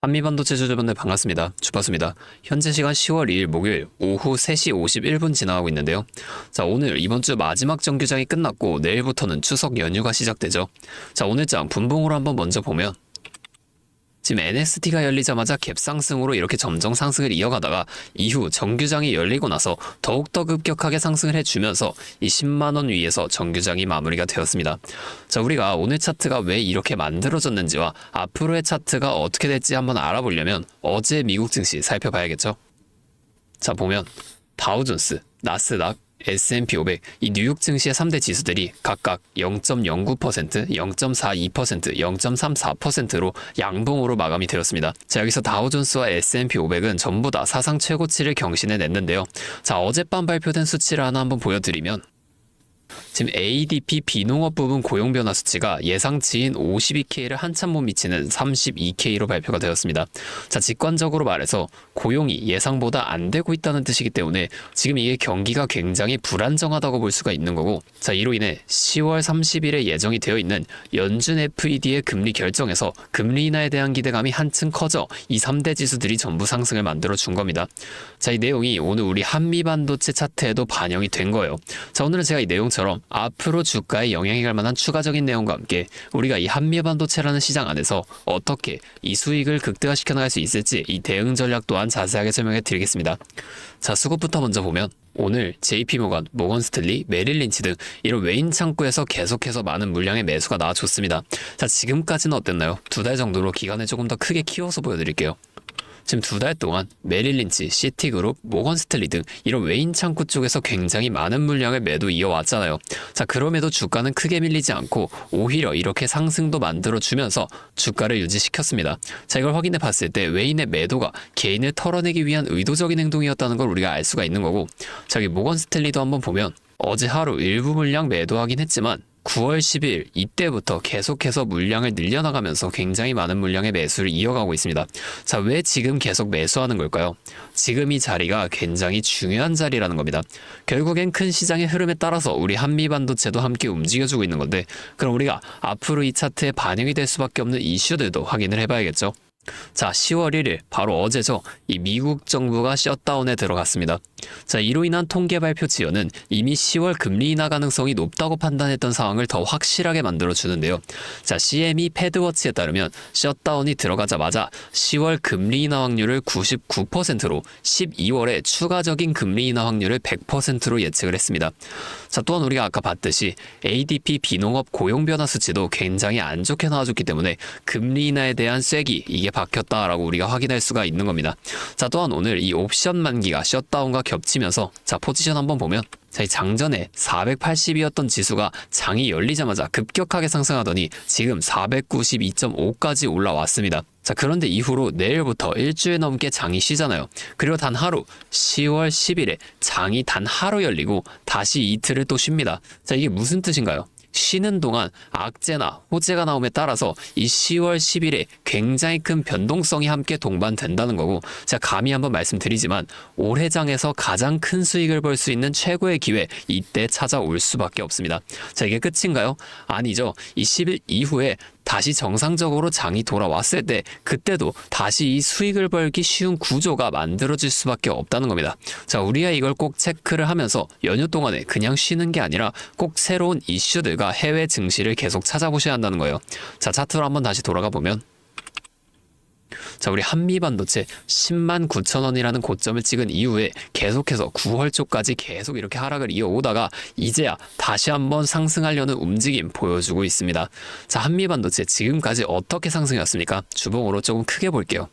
한미반도체 주주분들 반갑습니다. 주파수입니다. 현재 시간 10월 2일 목요일 오후 3시 51분 지나가고 있는데요. 자, 오늘 이번 주 마지막 정규장이 끝났고 내일부터는 추석 연휴가 시작되죠. 자, 오늘장 분봉으로 한번 먼저 보면 지금 NST가 열리자마자 갭상승으로 이렇게 점정 상승을 이어가다가 이후 정규장이 열리고 나서 더욱더 급격하게 상승을 해주면서 이 10만원 위에서 정규장이 마무리가 되었습니다. 자, 우리가 오늘 차트가 왜 이렇게 만들어졌는지와 앞으로의 차트가 어떻게 될지 한번 알아보려면 어제 미국 증시 살펴봐야겠죠. 자, 보면 다우존스, 나스닥, S&P 500, 이 뉴욕 증시의 3대 지수들이 각각 0.09%, 0.42%, 0.34%로 양봉으로 마감이 되었습니다. 자, 여기서 다우존스와 S&P 500은 전부 다 사상 최고치를 경신해 냈는데요. 자, 어젯밤 발표된 수치를 하나 한번 보여드리면 지금 ADP 비농업 부분 고용 변화 수치가 예상치인 52K를 한참 못 미치는 32K로 발표가 되었습니다. 자, 직관적으로 말해서 고용이 예상보다 안 되고 있다는 뜻이기 때문에 지금 이게 경기가 굉장히 불안정하다고 볼 수가 있는 거고, 자, 이로 인해 10월 30일에 예정이 되어 있는 연준 FED의 금리 결정에서 금리 인하에 대한 기대감이 한층 커져 이 3대 지수들이 전부 상승을 만들어 준 겁니다. 자, 이 내용이 오늘 우리 한미반도체 차트에도 반영이 된 거예요. 자, 오늘은 제가 이 내용처럼 앞으로 주가에 영향이 갈 만한 추가적인 내용과 함께 우리가 이 한미반도체라는 시장 안에서 어떻게 이 수익을 극대화시켜 나갈 수 있을지 이 대응 전략 또한 자세하게 설명해 드리겠습니다. 자, 수급부터 먼저 보면 오늘 JP모건, 모건스탠리, 메릴린치 등 이런 외인 창구에서 계속해서 많은 물량의 매수가 나와줬습니다. 자, 지금까지는 어땠나요? 2달 정도로 기간을 조금 더 크게 키워서 보여드릴게요. 지금 2달 동안 메릴린치, 시티그룹, 모건스탠리 등 이런 외인 창구 쪽에서 굉장히 많은 물량을 매도 이어왔잖아요. 자, 그럼에도 주가는 크게 밀리지 않고 오히려 이렇게 상승도 만들어주면서 주가를 유지시켰습니다. 자, 이걸 확인해 봤을 때 외인의 매도가 개인을 털어내기 위한 의도적인 행동이었다는 걸 우리가 알 수가 있는 거고, 자, 여기 모건스탠리도 한번 보면 어제 하루 일부 물량 매도하긴 했지만 9월 10일 이때부터 계속해서 물량을 늘려나가면서 굉장히 많은 물량의 매수를 이어가고 있습니다. 자, 왜 지금 계속 매수하는 걸까요? 지금 이 자리가 굉장히 중요한 자리라는 겁니다. 결국엔 큰 시장의 흐름에 따라서 우리 한미반도체도 함께 움직여주고 있는 건데, 그럼 우리가 앞으로 이 차트에 반영이 될 수밖에 없는 이슈들도 확인을 해봐야겠죠. 자, 10월 1일 바로 어제죠. 이 미국 정부가 셧다운에 들어갔습니다. 자, 이로 인한 통계 발표 지연은 이미 10월 금리 인하 가능성이 높다고 판단했던 상황을 더 확실하게 만들어주는데요. 자, CME 패드워치에 따르면 셧다운이 들어가자마자 10월 금리 인하 확률을 99%로 12월에 추가적인 금리 인하 확률을 100%로 예측을 했습니다. 자, 또한 우리가 아까 봤듯이 ADP 비농업 고용 변화 수치도 굉장히 안 좋게 나와줬기 때문에 금리 인하에 대한 쐐기 이게 박혔다라고 우리가 확인할 수가 있는 겁니다. 자, 또한 오늘 이 옵션 만기가 셧다운과 겹치면서 자, 포지션 한번 보면 자, 이 장전에 480이었던 지수가 장이 열리자마자 급격하게 상승하더니 지금 492.5까지 올라왔습니다. 자, 그런데 이후로 내일부터 일주일 넘게 장이 쉬잖아요. 그리고 단 하루 10월 10일에 장이 단 하루 열리고 다시 이틀을 또 쉽니다. 자, 이게 무슨 뜻인가요? 쉬는 동안 악재나 호재가 나옴에 따라서 이 10월 10일에 굉장히 큰 변동성이 함께 동반된다는 거고, 제가 감히 한번 말씀드리지만 올해 장에서 가장 큰 수익을 벌 수 있는 최고의 기회 이때 찾아올 수밖에 없습니다. 자, 이게 끝인가요? 아니죠. 이 10일 이후에 다시 정상적으로 장이 돌아왔을 때 그때도 다시 이 수익을 벌기 쉬운 구조가 만들어질 수밖에 없다는 겁니다. 자, 우리가 이걸 꼭 체크를 하면서 연휴 동안에 그냥 쉬는 게 아니라 꼭 새로운 이슈들과 해외 증시를 계속 찾아보셔야 한다는 거예요. 자, 차트로 한번 다시 돌아가 보면 자, 우리 한미반도체 10만 9천 원이라는 고점을 찍은 이후에 계속해서 9월 초까지 계속 이렇게 하락을 이어오다가 이제야 다시 한번 상승하려는 움직임 보여주고 있습니다. 자, 한미반도체 지금까지 어떻게 상승했습니까? 주봉으로 조금 크게 볼게요.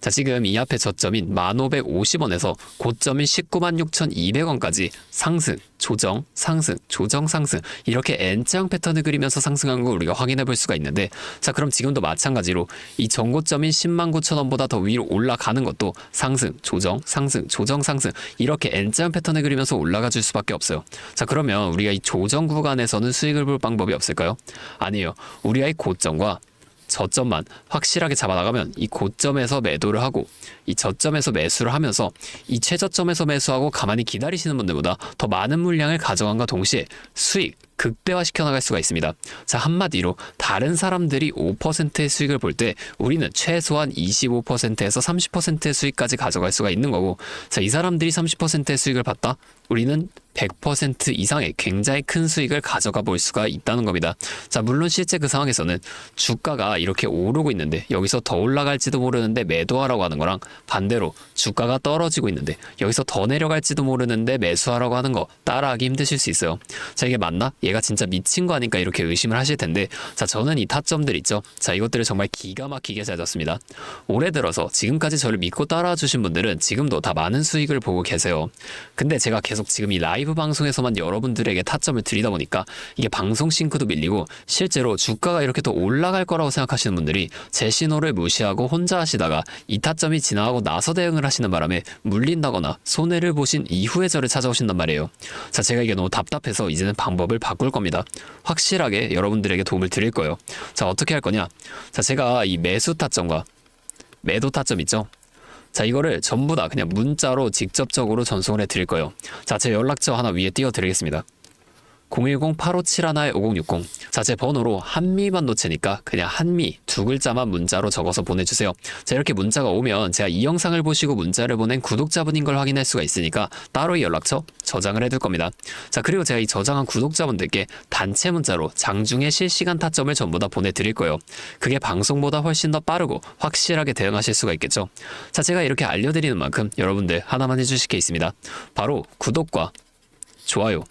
자, 지금 이 앞에 저점인 1550원에서 고점인 196,200원까지 상승, 조정, 상승, 조정, 상승 이렇게 N자형 패턴을 그리면서 상승한 걸 우리가 확인해 볼 수가 있는데, 자, 그럼 지금도 마찬가지로 이 전고점인 109,000원보다 더 위로 올라가는 것도 상승, 조정, 상승, 조정, 상승 이렇게 N자형 패턴을 그리면서 올라가 줄 수밖에 없어요. 자, 그러면 우리가 이 조정 구간에서는 수익을 볼 방법이 없을까요? 아니에요. 우리가 이 고점과 저점만 확실하게 잡아나가면 이 고점에서 매도를 하고 이 저점에서 매수를 하면서 이 최저점에서 매수하고 가만히 기다리시는 분들보다 더 많은 물량을 가져간과 동시에 수익 극대화시켜 나갈 수가 있습니다. 자, 한마디로 다른 사람들이 5%의 수익을 볼 때 우리는 최소한 25%에서 30%의 수익까지 가져갈 수가 있는 거고, 자, 이 사람들이 30%의 수익을 봤다? 우리는 100% 이상의 굉장히 큰 수익을 가져가 볼 수가 있다는 겁니다. 자, 물론 실제 그 상황에서는 주가가 이렇게 오르고 있는데 여기서 더 올라갈지도 모르는데 매도하라고 하는 거랑, 반대로 주가가 떨어지고 있는데 여기서 더 내려갈지도 모르는데 매수하라고 하는 거 따라하기 힘드실 수 있어요. 자, 이게 맞나? 얘가 진짜 미친 거 아닐까 이렇게 의심을 하실 텐데, 자, 저는 이 타점들 있죠. 자, 이것들을 정말 기가 막히게 잘 잤습니다. 올해 들어서 지금까지 저를 믿고 따라와 주신 분들은 지금도 다 많은 수익을 보고 계세요. 근데 제가 계속 지금 이 라이브 방송에서만 여러분들에게 타점을 드리다 보니까 이게 방송 싱크도 밀리고, 실제로 주가가 이렇게 더 올라갈 거라고 생각하시는 분들이 제 신호를 무시하고 혼자 하시다가 이 타점이 지나가고 나서 대응을 하시는 바람에 물린다거나 손해를 보신 이후에 저를 찾아오신단 말이에요. 자, 제가 이게 너무 답답해서 이제는 방법을 바꿀 겁니다. 확실하게 여러분들에게 도움을 드릴 거예요. 자, 어떻게 할 거냐? 자, 제가 이 매수 타점과 매도 타점 있죠? 자, 이거를 전부 다 그냥 문자로 직접적으로 전송을 해 드릴 거예요. 자, 제 연락처 하나 위에 띄워 드리겠습니다. 010-8571-5060. 자, 제 번호로 한미만 놓치니까 그냥 한미 두 글자만 문자로 적어서 보내주세요. 자, 이렇게 문자가 오면 제가 이 영상을 보시고 문자를 보낸 구독자분인 걸 확인할 수가 있으니까 따로 이 연락처 저장을 해둘 겁니다. 자, 그리고 제가 이 저장한 구독자분들께 단체 문자로 장중에 실시간 타점을 전부 다 보내드릴 거예요. 그게 방송보다 훨씬 더 빠르고 확실하게 대응하실 수가 있겠죠. 자, 제가 이렇게 알려드리는 만큼 여러분들 하나만 해주실 게 있습니다. 바로 구독과 좋아요,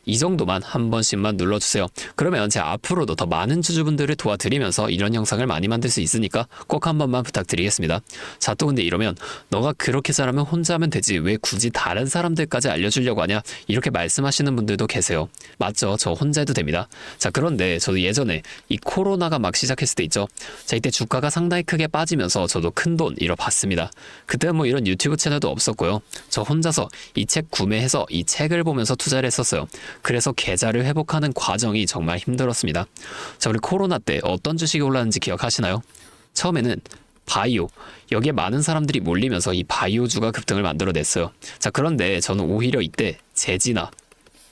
이 정도만 한 번씩만 눌러주세요. 그러면 제가 앞으로도 더 많은 주주분들을 도와드리면서 이런 영상을 많이 만들 수 있으니까 꼭 한 번만 부탁드리겠습니다. 자, 또 근데 이러면 너가 그렇게 잘하면 혼자 하면 되지 왜 굳이 다른 사람들까지 알려주려고 하냐, 이렇게 말씀하시는 분들도 계세요. 맞죠? 저 혼자 해도 됩니다. 자, 그런데 저도 예전에 이 코로나가 막 시작했을 때 있죠. 자, 이때 주가가 상당히 크게 빠지면서 저도 큰돈 잃어봤습니다. 그때 뭐 이런 유튜브 채널도 없었고요. 저 혼자서 이 책 구매해서 이 책을 보면서 투자를 했었어요. 그래서 계좌를 회복하는 과정이 정말 힘들었습니다. 자, 우리 코로나 때 어떤 주식이 올랐는지 기억하시나요? 처음에는 바이오, 여기에 많은 사람들이 몰리면서 이 바이오주가 급등을 만들어냈어요. 자, 그런데 저는 오히려 이때 제지나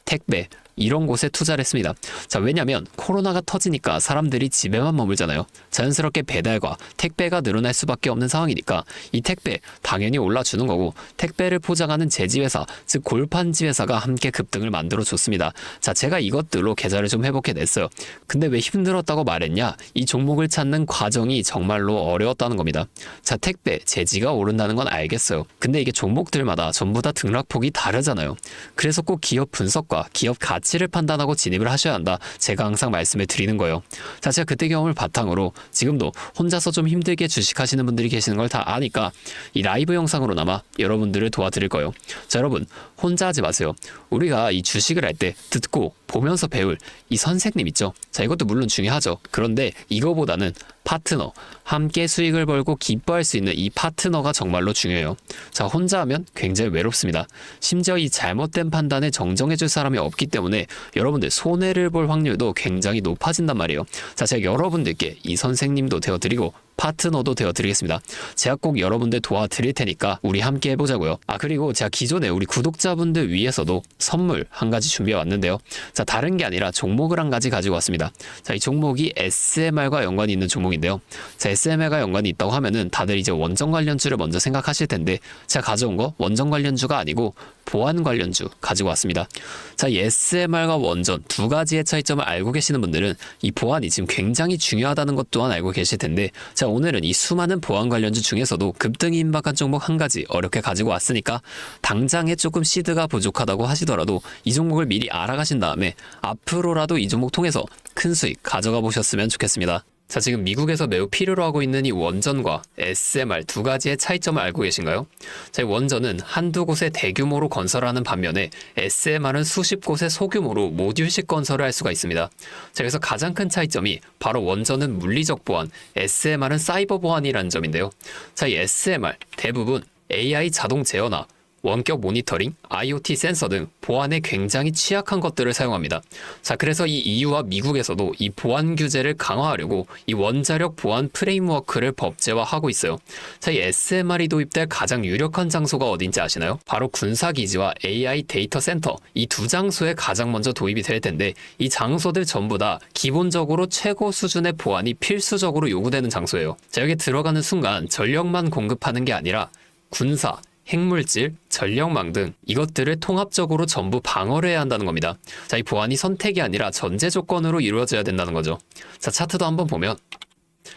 택배 이런 곳에 투자를 했습니다. 자, 왜냐면 코로나가 터지니까 사람들이 집에만 머물잖아요. 자연스럽게 배달과 택배가 늘어날 수밖에 없는 상황이니까 이 택배 당연히 올라주는 거고, 택배를 포장하는 제지회사, 즉 골판지 회사가 함께 급등을 만들어줬습니다. 자, 제가 이것들로 계좌를 좀 회복해냈어요. 근데 왜 힘들었다고 말했냐? 이 종목을 찾는 과정이 정말로 어려웠다는 겁니다. 자, 택배, 제지가 오른다는 건 알겠어요. 근데 이게 종목들마다 전부 다 등락폭이 다르잖아요. 그래서 꼭 기업 분석과 기업 가치를 판단하고 진입을 하셔야 한다. 제가 항상 말씀을 드리는 거예요. 자, 제가 그때 경험을 바탕으로 지금도 혼자서 좀 힘들게 주식하시는 분들이 계시는 걸 다 아니까 이 라이브 영상으로나마 여러분들을 도와드릴 거예요. 자, 여러분 혼자 하지 마세요. 우리가 이 주식을 할 때 듣고 보면서 배울 이 선생님 있죠. 자, 이것도 물론 중요하죠. 그런데 이거보다는 파트너, 함께 수익을 벌고 기뻐할 수 있는 이 파트너가 정말로 중요해요. 자, 혼자 하면 굉장히 외롭습니다. 심지어 이 잘못된 판단을 정정해줄 사람이 없기 때문에 여러분들 손해를 볼 확률도 굉장히 높아진단 말이에요. 자, 제가 여러분들께 이 선생님도 되어드리고 파트너도 되어드리겠습니다. 제가 꼭 여러분들 도와드릴 테니까 우리 함께 해보자고요. 아, 그리고 제가 기존에 우리 구독자분들 위해서도 선물 한 가지 준비해 왔는데요. 자, 다른 게 아니라 종목을 한 가지 가지고 왔습니다. 자, 이 종목이 SMR과 연관이 있는 종목인데요. 자, SMR과 연관이 있다고 하면은 다들 이제 원전 관련주를 먼저 생각하실 텐데, 제가 가져온 거 원전 관련주가 아니고 보안 관련주 가지고 왔습니다. 자, 이 SMR과 원전 두 가지의 차이점을 알고 계시는 분들은 이 보안이 지금 굉장히 중요하다는 것 또한 알고 계실 텐데, 자, 오늘은 이 수많은 보안 관련주 중에서도 급등이 임박한 종목 한 가지 어렵게 가지고 왔으니까 당장에 조금 시드가 부족하다고 하시더라도 이 종목을 미리 알아가신 다음에 앞으로라도 이 종목 통해서 큰 수익 가져가 보셨으면 좋겠습니다. 자, 지금 미국에서 매우 필요로 하고 있는 이 원전과 SMR 두 가지의 차이점을 알고 계신가요? 자, 이 원전은 한두 곳에 대규모로 건설하는 반면에 SMR은 수십 곳에 소규모로 모듈식 건설을 할 수가 있습니다. 자, 그래서 가장 큰 차이점이 바로 원전은 물리적 보안, SMR은 사이버 보안이라는 점인데요. 자, 이 SMR 대부분 AI 자동 제어나 원격 모니터링, IoT 센서 등 보안에 굉장히 취약한 것들을 사용합니다. 자, 그래서 이 EU와 미국에서도 이 보안 규제를 강화하려고 이 원자력 보안 프레임워크를 법제화하고 있어요. 자, 이 SMR이 도입될 가장 유력한 장소가 어딘지 아시나요? 바로 군사기지와 AI 데이터 센터, 이 두 장소에 가장 먼저 도입이 될 텐데, 이 장소들 전부 다 기본적으로 최고 수준의 보안이 필수적으로 요구되는 장소예요. 자, 여기 들어가는 순간 전력만 공급하는 게 아니라 군사, 핵물질, 전력망 등 이것들을 통합적으로 전부 방어를 해야 한다는 겁니다. 자, 이 보안이 선택이 아니라 전제 조건으로 이루어져야 된다는 거죠. 자, 차트도 한번 보면,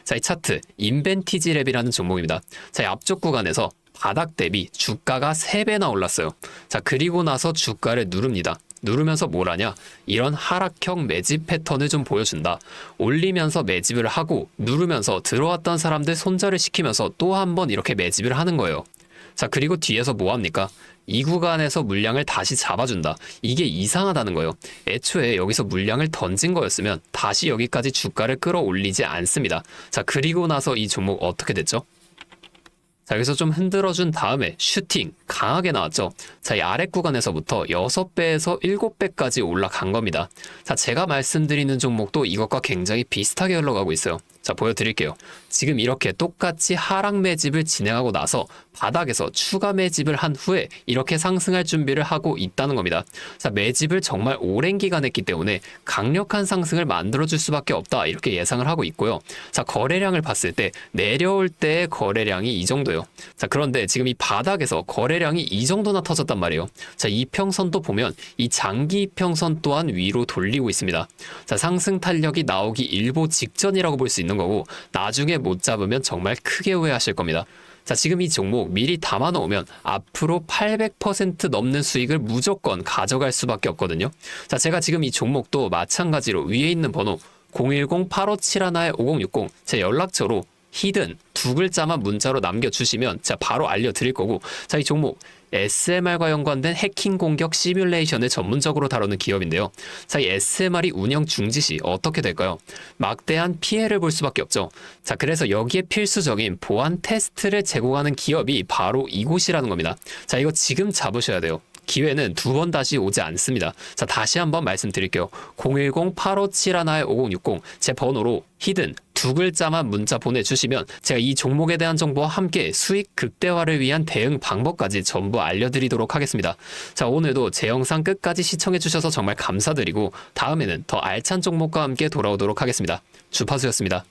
자, 이 차트 인벤티지 랩이라는 종목입니다. 자, 이 앞쪽 구간에서 바닥 대비 주가가 3배나 올랐어요. 자, 그리고 나서 주가를 누릅니다. 누르면서 뭘 하냐? 이런 하락형 매집 패턴을 좀 보여준다. 올리면서 매집을 하고 누르면서 들어왔던 사람들 손절을 시키면서 또 한 번 이렇게 매집을 하는 거예요. 자, 그리고 뒤에서 뭐 합니까? 이 구간에서 물량을 다시 잡아준다. 이게 이상하다는 거예요. 애초에 여기서 물량을 던진 거였으면 다시 여기까지 주가를 끌어올리지 않습니다. 자, 그리고 나서 이 종목 어떻게 됐죠? 자, 여기서 좀 흔들어준 다음에 슈팅 강하게 나왔죠. 자, 이 아래 구간에서부터 6배에서 7배까지 올라간 겁니다. 자, 제가 말씀드리는 종목도 이것과 굉장히 비슷하게 흘러가고 있어요. 자, 보여드릴게요. 지금 이렇게 똑같이 하락 매집을 진행하고 나서 바닥에서 추가 매집을 한 후에 이렇게 상승할 준비를 하고 있다는 겁니다. 자, 매집을 정말 오랜 기간 했기 때문에 강력한 상승을 만들어줄 수밖에 없다, 이렇게 예상을 하고 있고요. 자, 거래량을 봤을 때 내려올 때의 거래량이 이 정도예요. 자, 그런데 지금 이 바닥에서 거래량이 이 정도나 터졌단 말이에요. 자, 이평선도 보면 이 장기 이평선 또한 위로 돌리고 있습니다. 자, 상승 탄력이 나오기 일보 직전이라고 볼 수 있는 거고, 나중에 못 잡으면 정말 크게 후회하실 겁니다. 자, 지금 이 종목 미리 담아 놓으면 앞으로 800% 넘는 수익을 무조건 가져갈 수밖에 없거든요. 자, 제가 지금 이 종목도 마찬가지로 위에 있는 번호 010-8571-5060 제 연락처로 히든 두 글자만 문자로 남겨주시면 제가 바로 알려드릴 거고, 자, 이 종목 SMR과 연관된 해킹 공격 시뮬레이션을 전문적으로 다루는 기업인데요. 자, 이 SMR이 운영 중지 시 어떻게 될까요? 막대한 피해를 볼 수밖에 없죠. 자, 그래서 여기에 필수적인 보안 테스트를 제공하는 기업이 바로 이곳이라는 겁니다. 자, 이거 지금 잡으셔야 돼요. 기회는 두 번 다시 오지 않습니다. 자, 다시 한번 말씀드릴게요. 010-8571-5060 제 번호로 히든 두 글자만 문자 보내주시면 제가 이 종목에 대한 정보와 함께 수익 극대화를 위한 대응 방법까지 전부 알려드리도록 하겠습니다. 자, 오늘도 제 영상 끝까지 시청해주셔서 정말 감사드리고, 다음에는 더 알찬 종목과 함께 돌아오도록 하겠습니다. 주파수였습니다.